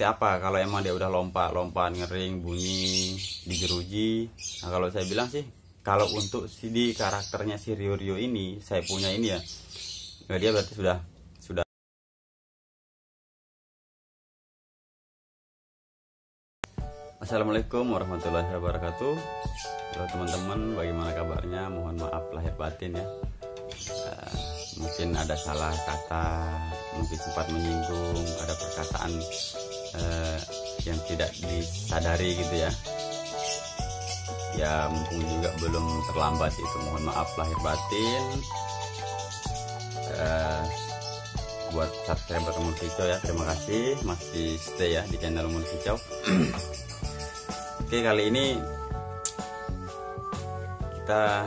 apa kalau emang dia udah lompat ngering bunyi dijeruji. Nah kalau saya bilang sih, kalau untuk di karakternya si Rio ini, saya punya ini ya, dia berarti sudah. Assalamualaikum warahmatullahi wabarakatuh. Halo teman-teman, bagaimana kabarnya? Mohon maaf lahir batin ya. Mungkin ada salah kata, mungkin sempat menyinggung, ada perkataan yang tidak disadari gitu ya. Ya mumpung juga belum terlambat itu, mohon maaf lahir batin. Buat subscriber Umur Kicau ya, terima kasih masih stay ya di channel Umur Kicau. Oke, kali ini kita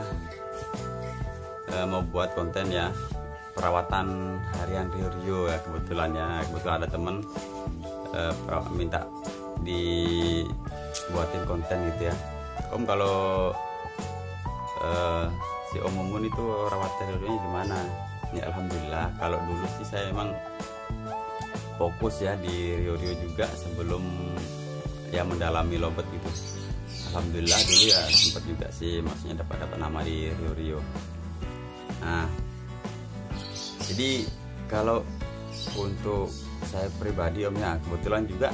mau buat konten ya, perawatan harian Rio ya. Kebetulan ada temen minta dibuatin konten gitu ya. Om, kalau si Om Mumun itu rawat Rio-nya gimana? Ya alhamdulillah, kalau dulu sih saya emang fokus ya di Rio juga sebelum ya mendalami lobet gitu. Alhamdulillah dulu ya sempat juga sih, maksudnya dapat nama di Rio. Nah, jadi kalau untuk saya pribadi Om ya, kebetulan juga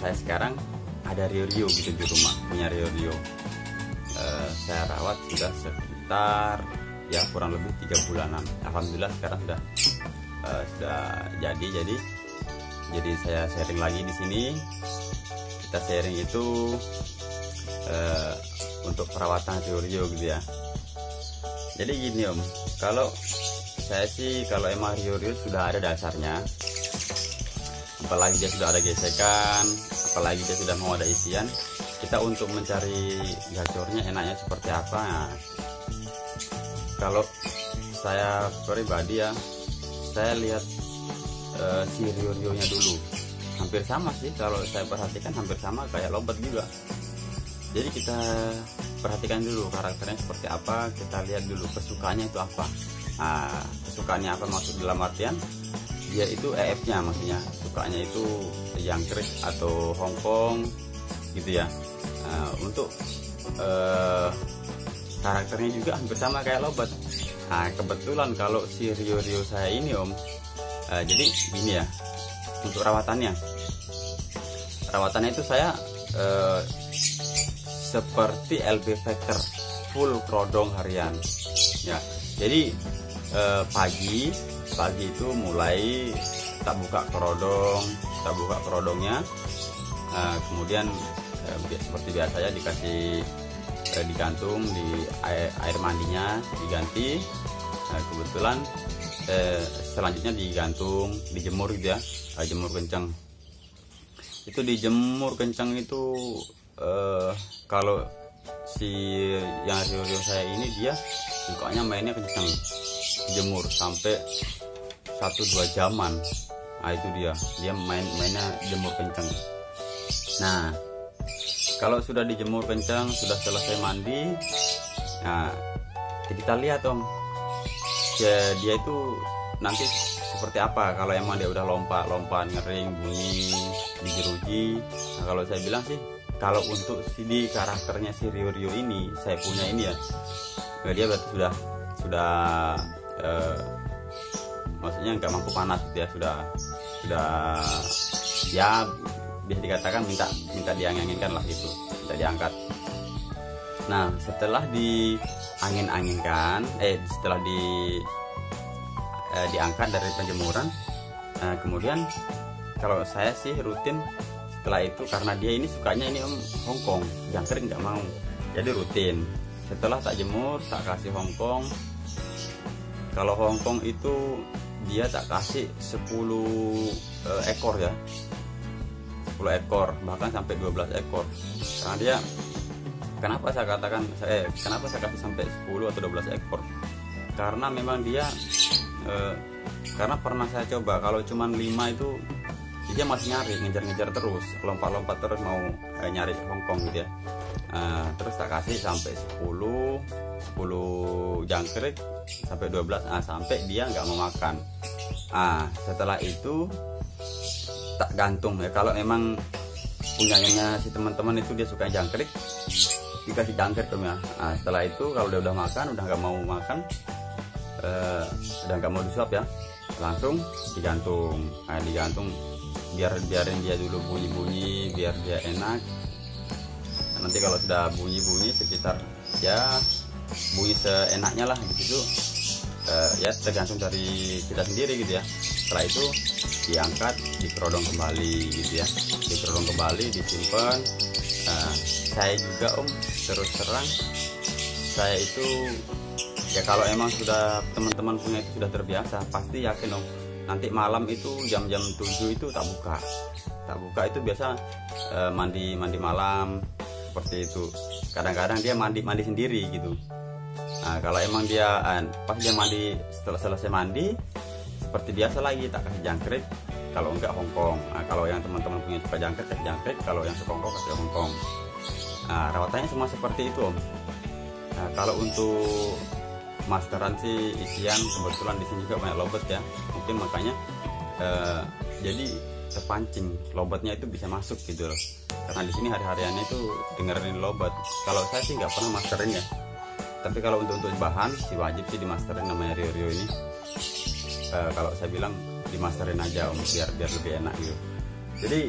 saya sekarang ada Rio gitu di rumah, punya Rio. Saya rawat sudah sekitar ya kurang lebih 3 bulanan. Alhamdulillah sekarang sudah jadi saya sharing lagi di sini. Kita sharing itu untuk perawatan Rio gitu ya. Jadi gini Om, kalau saya sih kalau emang Rio sudah ada dasarnya, apalagi dia sudah ada gesekan, apalagi dia sudah mau ada isian, kita untuk mencari gacornya enaknya seperti apa. Nah, kalau saya pribadi ya, saya lihat si Rio-nya dulu hampir sama sih, kalau saya perhatikan hampir sama kayak lobet juga. Jadi kita perhatikan dulu karakternya seperti apa, kita lihat dulu kesukaannya itu apa. Nah, kesukaannya apa maksud dalam artian dia itu EF-nya, maksudnya sukanya itu jangkrik atau Hongkong gitu ya. Nah, untuk karakternya juga hampir sama kayak lobet. Nah, kebetulan kalau si Rio saya ini Om, jadi gini ya, untuk rawatannya itu saya seperti LB Factor full kerodong harian ya. Jadi pagi itu mulai kita buka kerodongnya, kemudian seperti biasa ya dikasih digantung di air mandinya diganti. Nah, kebetulan selanjutnya digantung, dijemur gitu ya, jemur kencang. Itu dijemur kencang itu kalau si yang Rio saya ini dia sukanya mainnya kencang, jemur sampai 1-2 jaman. Nah itu dia mainnya jemur kencang. Nah kalau sudah dijemur kencang, sudah selesai mandi, nah kita lihat Om, dia itu nanti seperti apa kalau emang dia udah lompat ngering bunyi dijeruji. Nah kalau saya bilang sih, kalau untuk di karakternya si Rio ini, saya punya ini ya, dia berarti sudah maksudnya nggak mampu panas gitu ya, sudah ya bisa dikatakan minta diangin-anginkan lah gitu, minta diangkat. Nah setelah diangin-anginkan, setelah diangkat dari penjemuran, kemudian kalau saya sih rutin setelah itu, karena dia ini sukanya ini Om Hongkong, jangkrik nggak mau, jadi rutin setelah tak jemur tak kasih Hongkong. Kalau Hongkong itu dia tak kasih 10 ekor ya, 10 ekor bahkan sampai 12 ekor. Karena dia, kenapa saya kasih sampai 10 atau 12 ekor, karena memang dia karena pernah saya coba kalau cuman 5 itu dia masih nyari, ngejar terus, lompat terus mau nyari Hongkong gitu ya. Terus tak kasih sampai 10 jangkrik sampai 12, sampai dia nggak mau makan. Setelah itu tak gantung ya. Kalau memang punyanya si teman-teman itu dia suka jangkrik, dikasih jangkrik Om ya. Nah, setelah itu kalau dia udah makan, udah nggak mau makan, udah nggak mau disuap ya, langsung digantung. Nah, digantung biarin dia dulu bunyi-bunyi biar dia enak. Nanti kalau sudah bunyi-bunyi sekitar ya bunyi seenaknya lah gitu, ya tergantung dari kita sendiri gitu ya. Setelah itu diangkat, dikerodong kembali gitu ya, dikerodong kembali, disimpan. Saya juga Om, terus terang saya itu ya kalau emang sudah teman-teman punya itu sudah terbiasa, pasti yakin Om, nanti malam itu jam-jam 7 itu tak buka itu biasa mandi malam seperti itu. Kadang-kadang dia mandi sendiri gitu. Nah, kalau emang dia pas dia mandi, setelah selesai mandi seperti biasa lagi tak kasih jangkrik, kalau enggak hongkong. Nah, kalau yang teman-teman punya suka jangkrik kasih jangkrik, kalau yang suka hongkong kasih hongkong. Nah, rawatannya semua seperti itu Om. Nah, kalau untuk masteran sih isian kebetulan di sini juga banyak lobet ya, mungkin makanya jadi terpancing lobetnya itu bisa masuk gitu loh, karena di sini hari-hariannya itu dengerin lobet. Kalau saya sih nggak pernah masterin ya, tapi kalau untuk bahan sih wajib sih dimasterin, namanya Rio ini. Kalau saya bilang dimasterin aja Om, biar lebih enak gitu. Jadi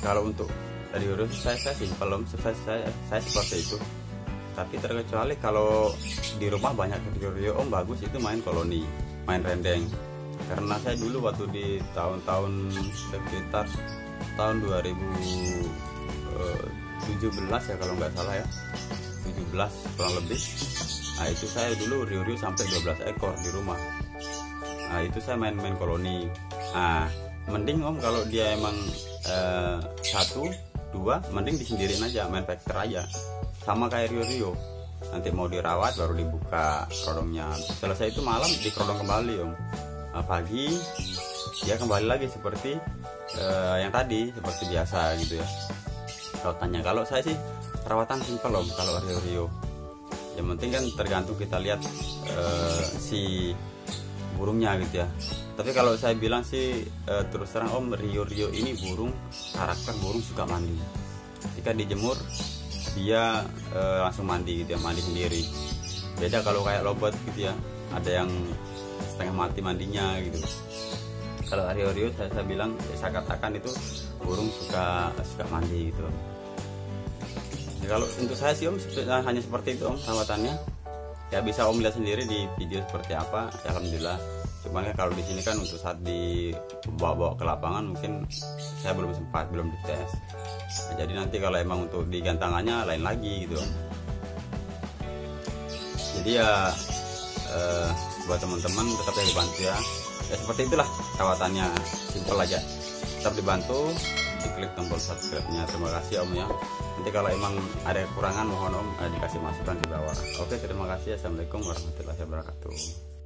kalau untuk Rio saya simpel Om, saya seperti itu. Tapi terkecuali kalau di rumah banyak Rio Om, bagus itu main koloni, main rendeng. Karena saya dulu waktu di tahun-tahun sekitar tahun 2017 ya kalau nggak salah ya, 17 kurang lebih. Nah itu saya dulu Rio sampai 12 ekor di rumah. Nah itu saya main koloni. Nah mending Om kalau dia emang 1, 2 mending disendiriin aja, main vector aja, sama kayak Rio. Nanti mau dirawat baru dibuka kerodongnya. Selesai itu malam dikerodong kembali Om. Nah, pagi dia kembali lagi seperti yang tadi, seperti biasa gitu ya rawatannya. Kalau saya sih perawatan simpel Om kalau Rio. Yang penting kan tergantung kita lihat si burungnya gitu ya. Tapi kalau saya bilang sih terus terang Om, Rio ini karakter burung suka mandi. Jika dijemur dia langsung mandi gitu ya, mandi sendiri. Beda kalau kayak lobet gitu ya, ada yang setengah mati mandinya gitu. Kalau Rio saya bilang, saya katakan itu burung suka mandi gitu. Jadi kalau untuk saya sih Om hanya seperti itu Om rawatannya. Ya bisa Om lihat sendiri di video seperti apa. Ya, alhamdulillah. Cuman kan kalau di sini kan untuk saat dibawa ke lapangan mungkin saya belum sempat, belum dites. Nah, jadi nanti kalau emang untuk digantangannya lain lagi gitu Om. Jadi ya buat teman-teman tetap ya dibantu ya. Ya seperti itulah rawatannya, simpel aja. Tetap dibantu, diklik tombol subscribe-nya. Terima kasih Om ya. Nanti kalau emang ada kekurangan mohon Om dikasih masukan di bawah. Oke, terima kasih. Assalamualaikum warahmatullahi wabarakatuh.